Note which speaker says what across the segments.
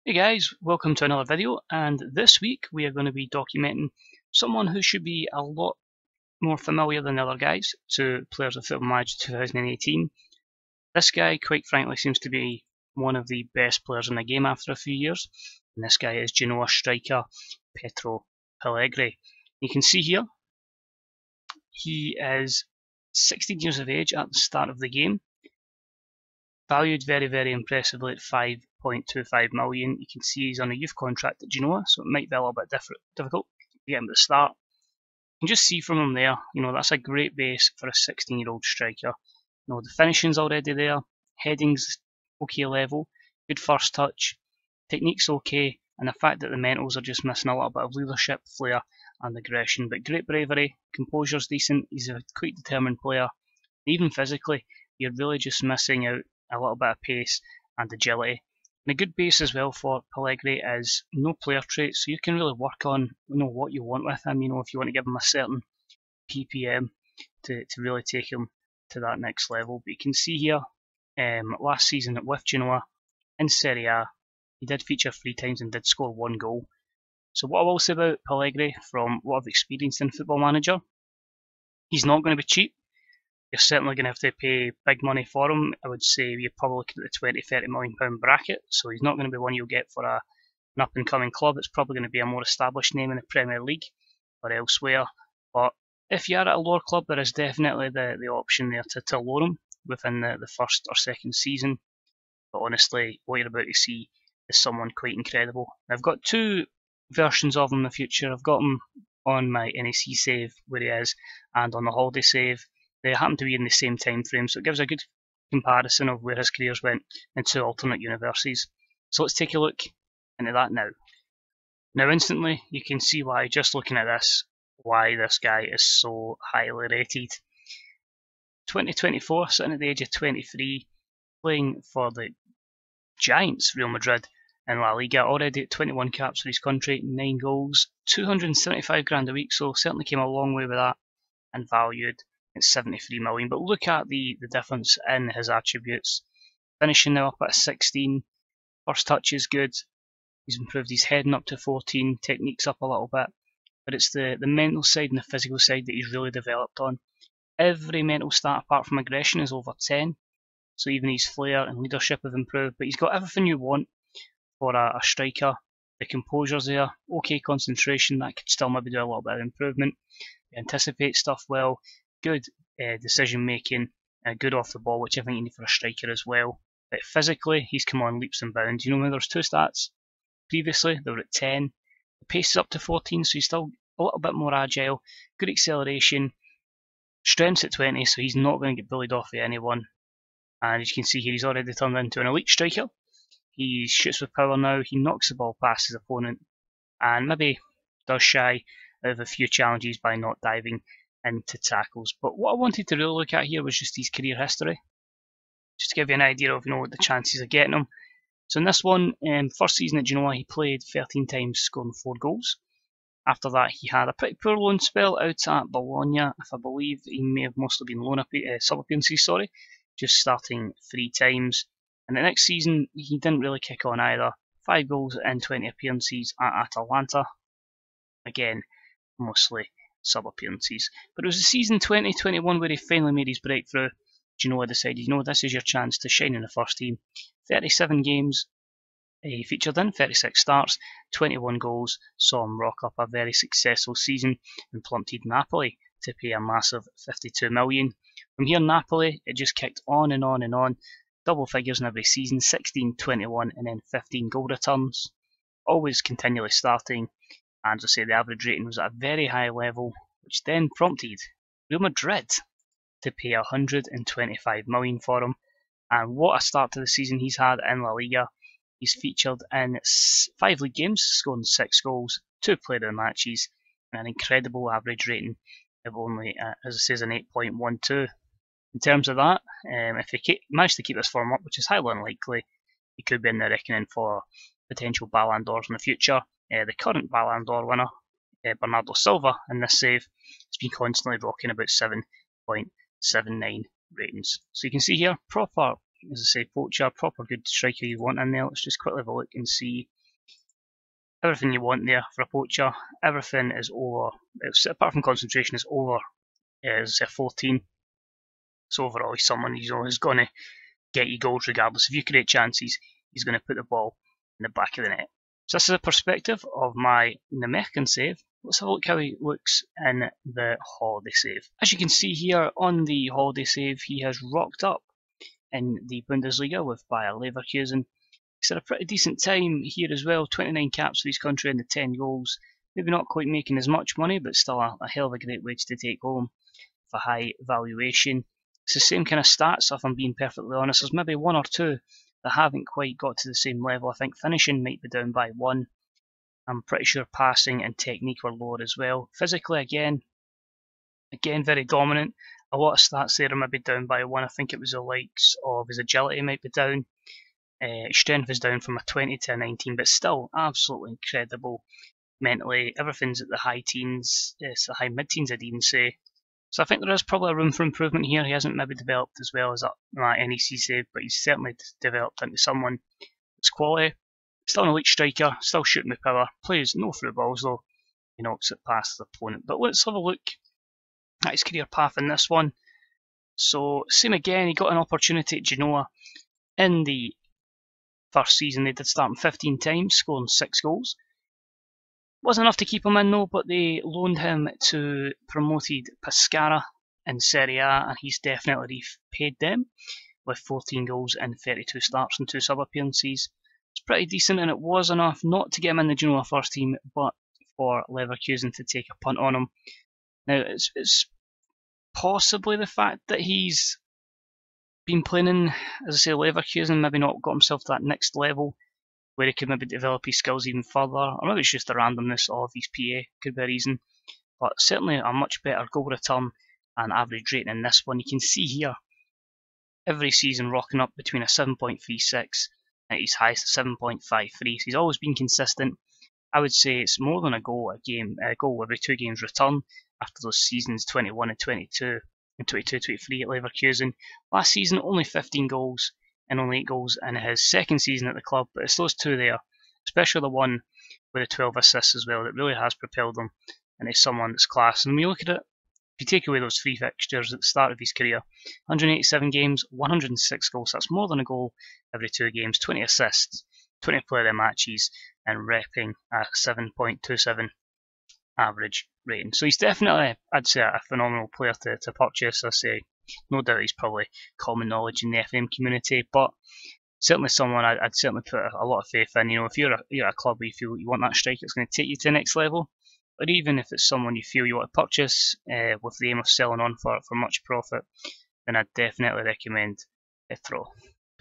Speaker 1: Hey guys, welcome to another video, and this week we are going to be documenting someone who should be a lot more familiar than the other guys to players of Football Manager 2018. This guy, quite frankly, seems to be one of the best players in the game after a few years, and this guy is Genoa striker Pietro Pellegri. You can see here, he is 16 years of age at the start of the game, valued very impressively at 5.25 million. You can see he's on a youth contract at Genoa, so it might be a little bit difficult to get him at the start. You can just see from him there, that's a great base for a 16-year-old striker. The finishing's already there, heading's okay level, good first touch, technique's okay, and the fact that the mentals are just missing a little bit of leadership, flair, and aggression. But great bravery, composure's decent, he's a quite determined player. Even physically, you're really just missing out a little bit of pace and agility. And a good base as well for Pellegri is no player traits, so you can really work on what you want with him. If you want to give him a certain PPM to really take him to that next level. But you can see here, last season with Genoa in Serie A, he did feature 3 times and did score 1 goal. So what I will say about Pellegri, from what I've experienced in Football Manager, he's not going to be cheap. You're certainly going to have to pay big money for him. I would say you're probably looking at the £20–30 million bracket, so he's not going to be one you'll get for an up-and-coming club. It's probably going to be a more established name in the Premier League or elsewhere. But if you are at a lower club, there is definitely the option there to loan him within the first or second season. But honestly, what you're about to see is someone quite incredible. I've got 2 versions of him in the future. I've got him on my NEC save where he is, and on the holiday save. They happen to be in the same time frame, so it gives a good comparison of where his careers went in 2 alternate universes. So let's take a look into that now. Now instantly, you can see why, just looking at this, why this guy is so highly rated. 2024, sitting at the age of 23, playing for the Giants, Real Madrid, in La Liga, already at 21 caps for his country, 9 goals, 275 grand a week, so certainly came a long way with that, and valued at 73 million. But look at the difference in his attributes. Finishing now up at 16, first touch is good, he's improved his heading up to 14, technique's up a little bit, but it's the mental side and the physical side that he's really developed on. Every mental stat apart from aggression is over 10, so even his flair and leadership have improved, but he's got everything you want for a striker. The composure's there, okay concentration, that could still maybe do a little bit of improvement. He anticipates stuff well, good decision making, good off the ball, which I think you need for a striker as well. But physically, he's come on leaps and bounds. There's 2 stats previously, they were at 10. The pace is up to 14, so he's still a little bit more agile, good acceleration, strength's at 20, so he's not going to get bullied off of anyone. And as you can see here, he's already turned into an elite striker. He shoots with power now, he knocks the ball past his opponent, and maybe does shy of a few challenges by not diving into tackles. But what I wanted to really look at here was just his career history, just to give you an idea of the chances of getting him. So in this one, first season at Genoa, he played 13 times, scoring 4 goals. After that, he had a pretty poor loan spell out at Bologna. If I believe he may have mostly been sub appearances, just starting 3 times. And the next season, he didn't really kick on either. 5 goals in 20 appearances at Atalanta. Again, mostly sub appearances. But it was the season 2021 where he finally made his breakthrough. Genoa decided, this is your chance to shine in the first team. 37 games he featured in, 36 starts, 21 goals, saw him rock up a very successful season and plumped Napoli to pay a massive 52 million. From here, Napoli, it just kicked on and on and on. Double figures in every season, 16, 21 and then 15 goal returns. Always continually starting. And as I say, the average rating was at a very high level, which then prompted Real Madrid to pay 125 million for him. And what a start to the season he's had in La Liga. He's featured in 5 league games, scoring 6 goals, 2 player of the matches, and an incredible average rating of only, as it says, an 8.12. In terms of that, if he managed to keep this form up, which is highly unlikely, he could be in the reckoning for potential Ballon d'Ors in the future. The current Ballon d'Or winner, Bernardo Silva, in this save, has been constantly rocking about 7.79 ratings. So you can see here, proper as I say, poacher, proper good striker you want in there. Let's just quickly have a look and see everything you want there for a poacher. Everything is over, apart from concentration, is over, is 14. So overall, he's someone who's going to get you goals regardless. If you create chances, he's going to put the ball in the back of the net. So this is a perspective of my American save. Let's have a look how he looks in the holiday save. As you can see here on the holiday save, he has rocked up in the Bundesliga with Bayer Leverkusen. He's had a pretty decent time here as well, 29 caps for his country and the 10 goals. Maybe not quite making as much money, but still a hell of a great wage to take home for high valuation. It's the same kind of stats, if I'm being perfectly honest. There's maybe one or two that haven't quite got to the same level. I think finishing might be down by 1. I'm pretty sure passing and technique were lower as well. Physically, again very dominant. A lot of stats there are maybe down by 1. I think it was the likes of his agility might be down. Strength is down from a 20 to a 19, but still absolutely incredible. Mentally, everything's at the high teens, it's the high mid-teens I'd even say. So I think there is probably a room for improvement here. He hasn't maybe developed as well as that NEC save, but he's certainly developed into someone that's quality. Still an elite striker, still shooting with power, plays no through balls though, he knocks it past the opponent. But let's have a look at his career path in this one. So same again, he got an opportunity at Genoa in the first season. They did start him 15 times, scoring 6 goals. Wasn't enough to keep him in though, but they loaned him to promoted Pescara in Serie A, and he's definitely repaid them with 14 goals and 32 starts and 2 sub appearances. It's pretty decent, and it was enough not to get him in the Genoa first team, but for Leverkusen to take a punt on him. Now, it's possibly the fact that he's been playing in, as I say, Leverkusen, maybe not got himself to that next level where he could maybe develop his skills even further, or maybe it's just the randomness of his PA, could be a reason. But certainly a much better goal return and average rating in this one. You can see here, every season rocking up between a 7.36 at his highest 7.53. So he's always been consistent. I would say it's more than a goal a goal every 2 games return after those seasons 21 and 22 and 22-23 at Leverkusen. Last season only 15 goals and only 8 goals in his second season at the club, but it's those 2 there, especially the one with the 12 assists as well, that really has propelled him into someone that's class. And when you look at it, if you take away those 3 fixtures at the start of his career, 187 games, 106 goals, that's more than a goal every 2 games, 20 assists, 20 player of the matches, and repping at 7.27 average rating. So he's definitely, I'd say, a phenomenal player to purchase. I say, no doubt he's probably common knowledge in the FM community, but certainly someone I'd certainly put a lot of faith in. You know, if you're at a club where you feel you want that striker that's going to take you to the next level, or even if it's someone you feel you want to purchase with the aim of selling on for much profit, then I'd definitely recommend Pietro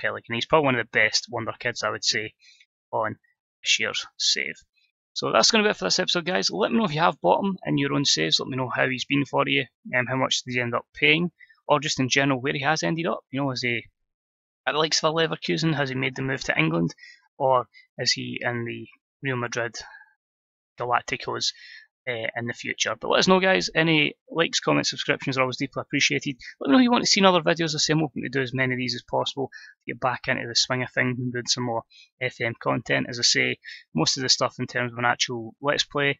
Speaker 1: Pellegri. He's probably one of the best wonder kids, I would say, on this year's save. So that's going to be it for this episode, guys. Let me know if you have bought him in your own saves. Let me know how he's been for you, how much did he end up paying, or just in general where he has ended up. You know, is he at the likes of Leverkusen? Has he made the move to England, or is he in the Real Madrid Galacticos in the future? But let us know, guys. Any likes, comments, subscriptions are always deeply appreciated. Let me know if you want to see other videos. I say I'm hoping to do as many of these as possible to get back into the swing of things and doing some more FM content. As I say, most of the stuff in terms of an actual Let's Play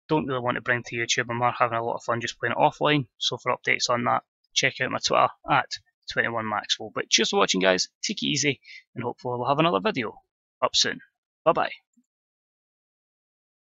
Speaker 1: don't really want to bring to YouTube. I'm more having a lot of fun just playing it offline. So for updates on that, check out my Twitter at 21Maxwell. But cheers for watching, guys. Take it easy, and hopefully we'll have another video up soon. Bye bye.